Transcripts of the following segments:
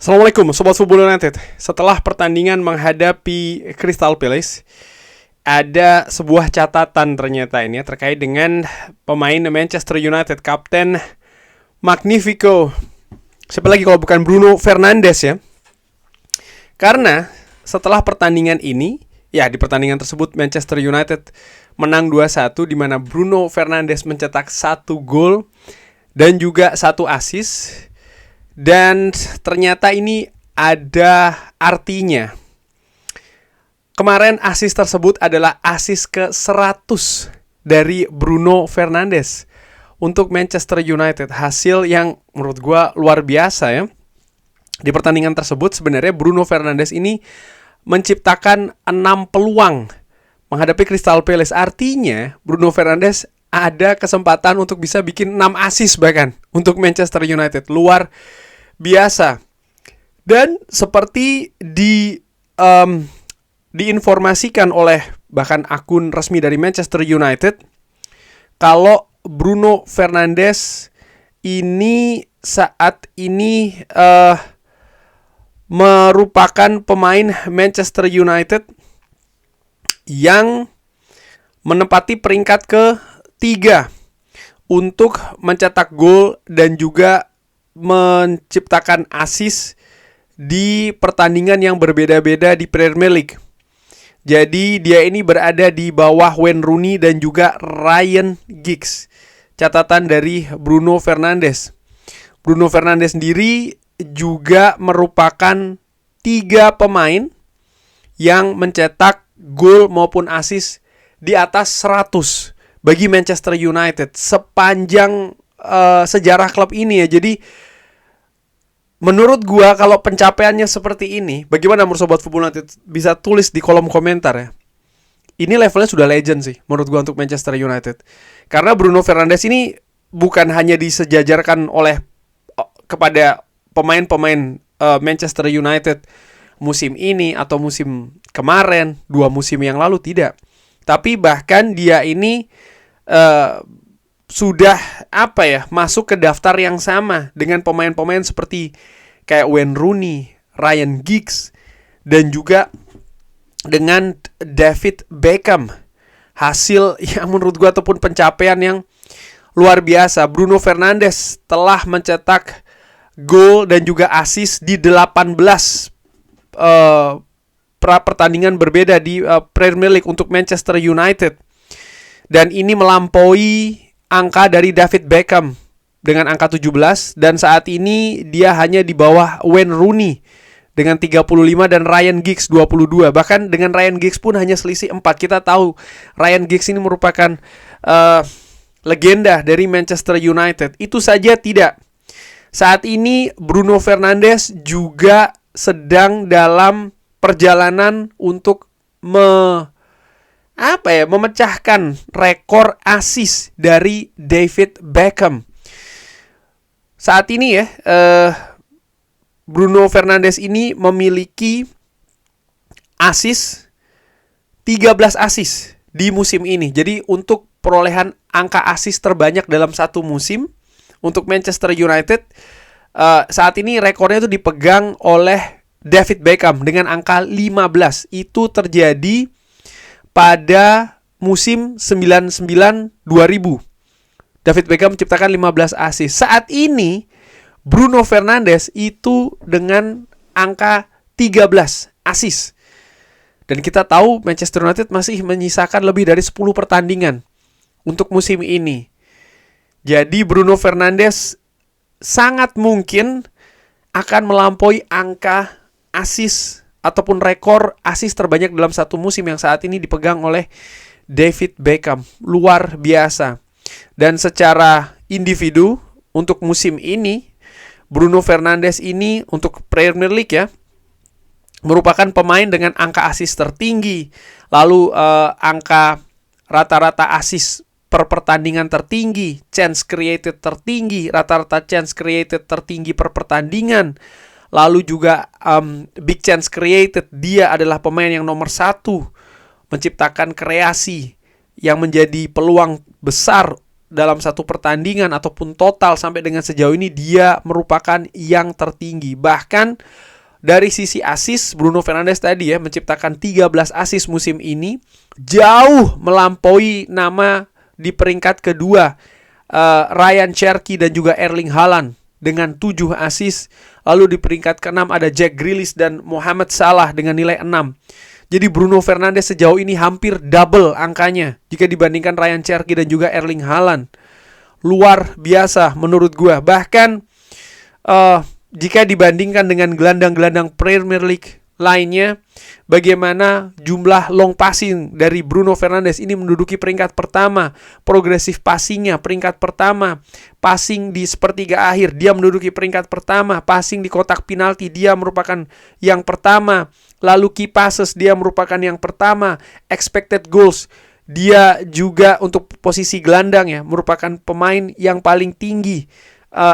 Assalamualaikum Sobat Football United. Setelah pertandingan menghadapi Crystal Palace, ada sebuah catatan ternyata ini terkait dengan pemain Manchester United, Kapten Magnifico. Siapa lagi kalau bukan Bruno Fernandes ya. Karena setelah pertandingan ini, ya di pertandingan tersebut Manchester United menang 2-1 di mana Bruno Fernandes mencetak 1 gol dan juga 1 assist. Dan ternyata ini ada artinya. Kemarin assist tersebut adalah assist ke-100 dari Bruno Fernandes untuk Manchester United. Hasil yang menurut gue luar biasa ya. Di pertandingan tersebut sebenarnya Bruno Fernandes ini menciptakan 6 peluang menghadapi Crystal Palace. Artinya Bruno Fernandes ada kesempatan untuk bisa bikin 6 assist bahkan untuk Manchester United. Luar biasa. Dan seperti diinformasikan oleh bahkan akun resmi dari Manchester United, kalau Bruno Fernandes ini saat ini merupakan pemain Manchester United yang menempati peringkat ke-3 untuk mencetak gol dan juga menciptakan assist di pertandingan yang berbeda-beda di Premier League. Jadi dia ini berada di bawah Wayne Rooney dan juga Ryan Giggs. Catatan dari Bruno Fernandes. Bruno Fernandes sendiri juga merupakan 3 pemain yang mencetak gol maupun assist di atas 100 bagi Manchester United sepanjang sejarah klub ini ya. Jadi menurut gua kalau pencapaiannya seperti ini, bagaimana menurut Sobat Football United? Bisa tulis di kolom komentar ya. Ini levelnya sudah legend sih menurut gua untuk Manchester United. Karena Bruno Fernandes ini bukan hanya disejajarkan oleh kepada pemain-pemain Manchester United musim ini atau musim kemarin, 2 musim yang lalu, tidak. Tapi bahkan dia ini sudah masuk ke daftar yang sama dengan pemain-pemain seperti kayak Wayne Rooney, Ryan Giggs, dan juga dengan David Beckham. Hasil yang menurut gue ataupun pencapaian yang luar biasa. Bruno Fernandes telah mencetak gol dan juga assist di 18 pertandingan berbeda di Premier League untuk Manchester United. Dan ini melampaui angka dari David Beckham dengan angka 17. Dan saat ini dia hanya di bawah Wayne Rooney dengan 35 dan Ryan Giggs 22. Bahkan dengan Ryan Giggs pun hanya selisih 4. Kita tahu Ryan Giggs ini merupakan legenda dari Manchester United. Itu saja tidak. Saat ini Bruno Fernandes juga sedang dalam perjalanan untuk memecahkan rekor assist dari David Beckham. Saat ini ya, Bruno Fernandes ini memiliki assist 13 assist di musim ini. Jadi untuk perolehan angka assist terbanyak dalam satu musim untuk Manchester United, saat ini rekornya itu dipegang oleh David Beckham dengan angka 15. Itu terjadi pada musim 99-2000. David Beckham menciptakan 15 assist. Saat ini Bruno Fernandes itu dengan angka 13 assist. Dan kita tahu Manchester United masih menyisakan lebih dari 10 pertandingan untuk musim ini. Jadi Bruno Fernandes sangat mungkin akan melampaui angka assist ataupun rekor assist terbanyak dalam satu musim yang saat ini dipegang oleh David Beckham. Luar biasa. Dan secara individu untuk musim ini, Bruno Fernandes ini untuk Premier League ya, merupakan pemain dengan angka assist tertinggi. Lalu angka rata-rata assist per pertandingan tertinggi, chance created tertinggi, rata-rata chance created tertinggi per pertandingan. Lalu juga big chance created, dia adalah pemain yang nomor 1 menciptakan kreasi yang menjadi peluang besar dalam satu pertandingan ataupun total sampai dengan sejauh ini dia merupakan yang tertinggi. Bahkan dari sisi assist, Bruno Fernandes tadi ya menciptakan 13 assist musim ini, jauh melampaui nama di peringkat kedua Ryan Cherky dan juga Erling Haaland dengan 7 assist. Lalu di peringkat ke-6 ada Jack Grealish dan Mohamed Salah dengan nilai 6. Jadi Bruno Fernandes sejauh ini hampir double angkanya jika dibandingkan Ryan Cherky dan juga Erling Haaland. Luar biasa menurut gua. Bahkan jika dibandingkan dengan gelandang-gelandang Premier League lainnya, bagaimana jumlah long passing dari Bruno Fernandes ini menduduki peringkat pertama, progresif passingnya peringkat pertama, passing di sepertiga akhir dia menduduki peringkat pertama, passing di kotak penalti dia merupakan yang pertama, lalu key passes dia merupakan yang pertama, expected goals dia juga untuk posisi gelandang ya merupakan pemain yang paling tinggi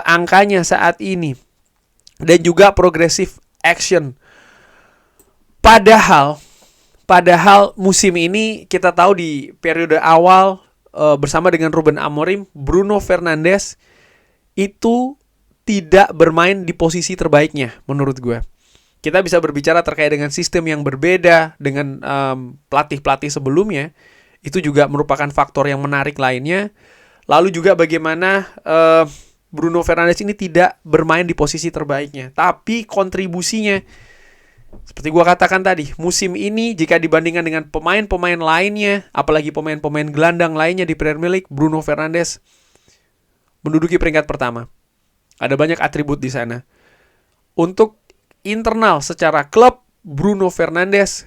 angkanya saat ini. Dan juga progressive action. Padahal musim ini kita tahu di periode awal bersama dengan Ruben Amorim, Bruno Fernandes itu tidak bermain di posisi terbaiknya menurut gue. Kita bisa berbicara terkait dengan sistem yang berbeda dengan pelatih-pelatih sebelumnya. Itu juga merupakan faktor yang menarik lainnya. Lalu juga bagaimana Bruno Fernandes ini tidak bermain di posisi terbaiknya, tapi kontribusinya seperti gua katakan tadi, musim ini jika dibandingkan dengan pemain-pemain lainnya, apalagi pemain-pemain gelandang lainnya di Premier League, Bruno Fernandes menduduki peringkat pertama. Ada banyak atribut di sana. Untuk internal secara klub, Bruno Fernandes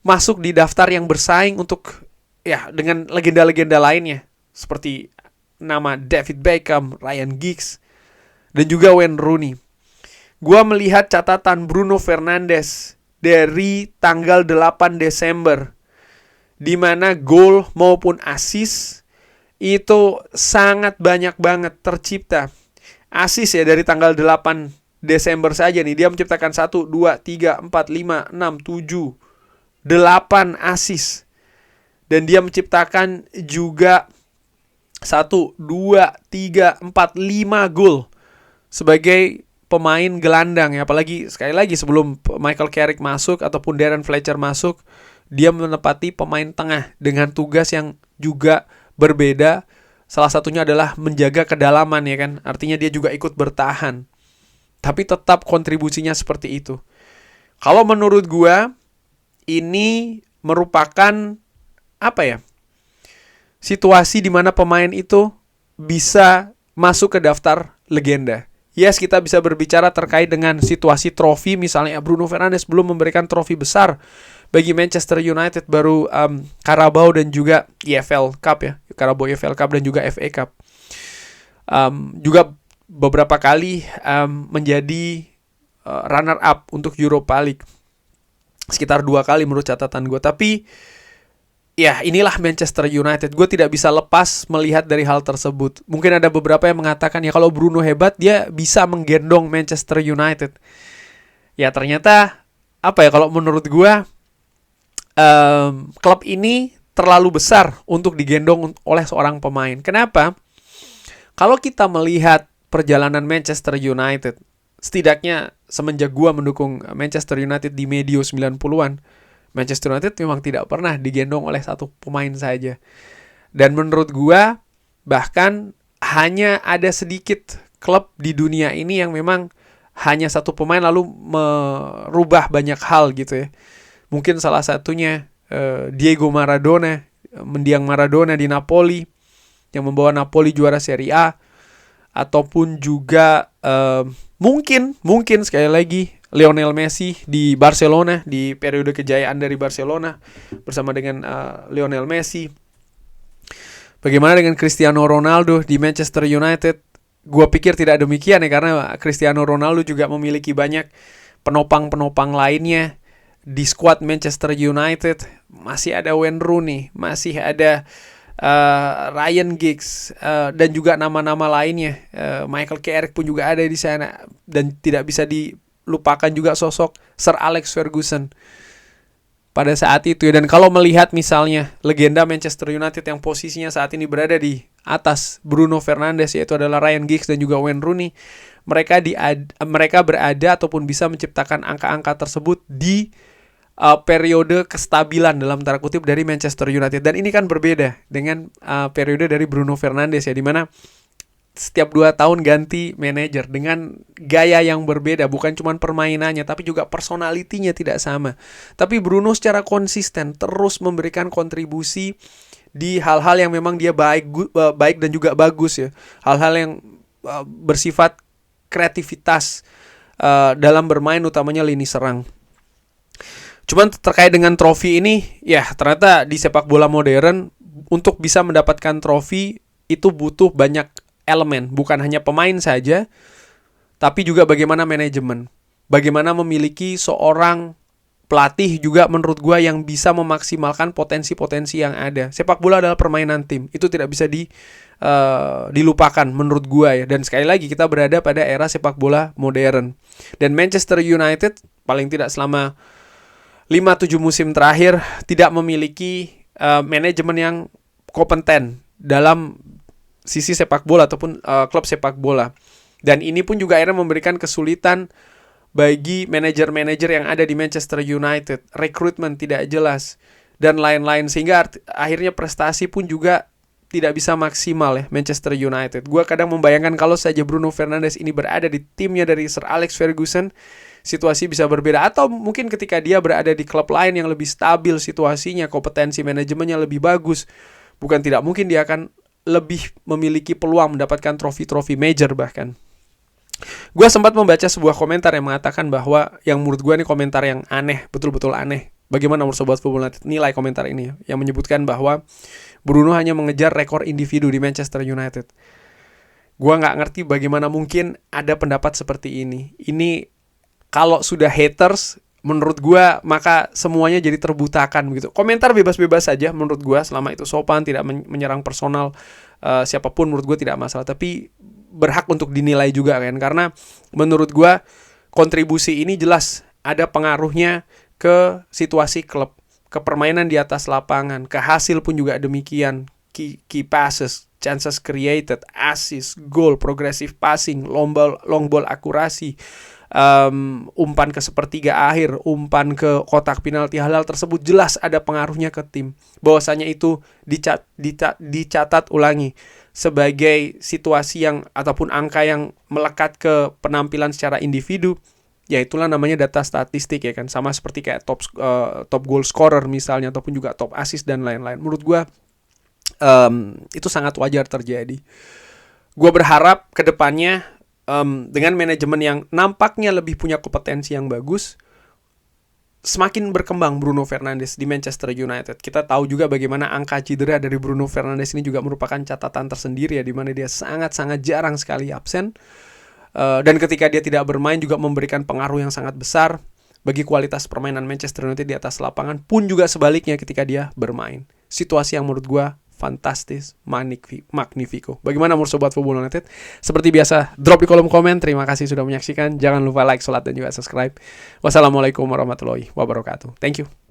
masuk di daftar yang bersaing untuk ya dengan legenda-legenda lainnya seperti nama David Beckham, Ryan Giggs, dan juga Wayne Rooney. Gua melihat catatan Bruno Fernandes dari tanggal 8 Desember, di mana gol maupun assist itu sangat banyak banget tercipta. Assist ya dari tanggal 8 Desember saja nih, dia menciptakan 1, 2, 3, 4, 5, 6, 7, 8 assist. Dan dia menciptakan juga 1, 2, 3, 4, 5 gol sebagai pemain gelandang ya. Apalagi sekali lagi sebelum Michael Carrick masuk ataupun Darren Fletcher masuk, dia menempati pemain tengah dengan tugas yang juga berbeda. Salah satunya adalah menjaga kedalaman ya kan. Artinya dia juga ikut bertahan. Tapi tetap kontribusinya seperti itu. Kalau menurut gua ini merupakan apa ya? Situasi di mana pemain itu bisa masuk ke daftar legenda. Yes, kita bisa berbicara terkait dengan situasi trofi. Misalnya Bruno Fernandes belum memberikan trofi besar bagi Manchester United, baru Carabao dan juga EFL Cup ya. Carabao EFL Cup dan juga FA Cup. Juga beberapa kali menjadi runner up untuk Europa League. Sekitar 2 kali menurut catatan gue. Tapi ya inilah Manchester United. Gue tidak bisa lepas melihat dari hal tersebut. Mungkin ada beberapa yang mengatakan ya kalau Bruno hebat dia bisa menggendong Manchester United. Ya ternyata apa ya, kalau menurut gue klub ini terlalu besar untuk digendong oleh seorang pemain. Kenapa? Kalau kita melihat perjalanan Manchester United, setidaknya semenjak gue mendukung Manchester United di medio 90-an, Manchester United memang tidak pernah digendong oleh satu pemain saja. Dan menurut gua bahkan hanya ada sedikit klub di dunia ini yang memang hanya satu pemain lalu merubah banyak hal gitu ya. Mungkin salah satunya Diego Maradona, mendiang Maradona di Napoli yang membawa Napoli juara Serie A, ataupun juga mungkin sekali lagi Lionel Messi di Barcelona, di periode kejayaan dari Barcelona bersama dengan Lionel Messi. Bagaimana dengan Cristiano Ronaldo di Manchester United? Gua pikir tidak demikian ya, karena Cristiano Ronaldo juga memiliki banyak penopang-penopang lainnya di skuad Manchester United. Masih ada Wayne Rooney, masih ada Ryan Giggs, dan juga nama-nama lainnya. Michael Carrick pun juga ada di sana, dan tidak bisa dilupakan juga sosok Sir Alex Ferguson. pada saat itu ya. Dan kalau melihat misalnya legenda Manchester United yang posisinya saat ini berada di atas Bruno Fernandes, yaitu adalah Ryan Giggs dan juga Wayne Rooney, mereka berada ataupun bisa menciptakan angka-angka tersebut di periode kestabilan dalam tanda kutip dari Manchester United. Dan ini kan berbeda dengan periode dari Bruno Fernandes ya, dimana setiap 2 tahun ganti manajer dengan gaya yang berbeda. Bukan cuma permainannya, tapi juga personalitinya tidak sama. Tapi Bruno secara konsisten terus memberikan kontribusi di hal-hal yang memang dia baik dan juga bagus ya. Hal-hal yang bersifat kreativitas dalam bermain, utamanya lini serang. Cuman terkait dengan trofi ini, ya ternyata di sepak bola modern untuk bisa mendapatkan trofi itu butuh banyak elemen, bukan hanya pemain saja, tapi juga bagaimana manajemen, bagaimana memiliki seorang pelatih juga menurut gue yang bisa memaksimalkan potensi-potensi yang ada. Sepak bola adalah permainan tim, itu tidak bisa dilupakan menurut gue ya. Dan sekali lagi kita berada pada era sepak bola modern. Dan Manchester United paling tidak selama 5-7 musim terakhir tidak memiliki manajemen yang kompeten dalam sisi sepak bola ataupun klub sepak bola. Dan ini pun juga akhirnya memberikan kesulitan bagi manajer-manajer yang ada di Manchester United. Rekrutmen tidak jelas dan lain-lain, sehingga akhirnya prestasi pun juga tidak bisa maksimal ya Manchester United. Gue kadang membayangkan kalau saja Bruno Fernandes ini berada di timnya dari Sir Alex Ferguson, situasi bisa berbeda. Atau mungkin ketika dia berada di klub lain yang lebih stabil situasinya, kompetensi manajemennya lebih bagus, bukan tidak mungkin dia akan lebih memiliki peluang mendapatkan trofi-trofi major bahkan. Gue sempat membaca sebuah komentar yang mengatakan bahwa, yang menurut gue ini komentar yang aneh, betul-betul aneh. Bagaimana menurut Sobat Football United nilai komentar ini yang menyebutkan bahwa Bruno hanya mengejar rekor individu di Manchester United. Gue gak ngerti bagaimana mungkin ada pendapat seperti ini. Ini kalau sudah haters, menurut gue maka semuanya jadi terbutakan begitu. Komentar bebas-bebas saja menurut gue, selama itu sopan, tidak menyerang personal siapapun, menurut gue tidak masalah. Tapi berhak untuk dinilai juga kan, karena menurut gue kontribusi ini jelas ada pengaruhnya ke situasi klub, ke permainan di atas lapangan, ke hasil pun juga demikian. Key passes, chances created, assist, goal, progressive passing, long ball akurasi, umpan ke sepertiga akhir, umpan ke kotak penalti, hal-hal tersebut jelas ada pengaruhnya ke tim. Bahwasanya itu dicatat ulangi sebagai situasi yang ataupun angka yang melekat ke penampilan secara individu, ya itulah namanya data statistik ya kan. Sama seperti kayak top goal scorer misalnya, ataupun juga top assist dan lain-lain. Menurut gue itu sangat wajar terjadi. Gue berharap kedepannya dengan manajemen yang nampaknya lebih punya kompetensi yang bagus, semakin berkembang Bruno Fernandes di Manchester United. Kita tahu juga bagaimana angka cedera dari Bruno Fernandes ini juga merupakan catatan tersendiri ya, di mana dia sangat-sangat jarang sekali absen. Dan ketika dia tidak bermain juga memberikan pengaruh yang sangat besar bagi kualitas permainan Manchester United di atas lapangan, pun juga sebaliknya ketika dia bermain. Situasi yang menurut gue fantastis, magnifico. Bagaimana menurut Sobat Football United? Seperti biasa, drop di kolom komen. Terima kasih sudah menyaksikan. Jangan lupa like, sholat, dan juga subscribe. Wassalamualaikum warahmatullahi wabarakatuh. Thank you.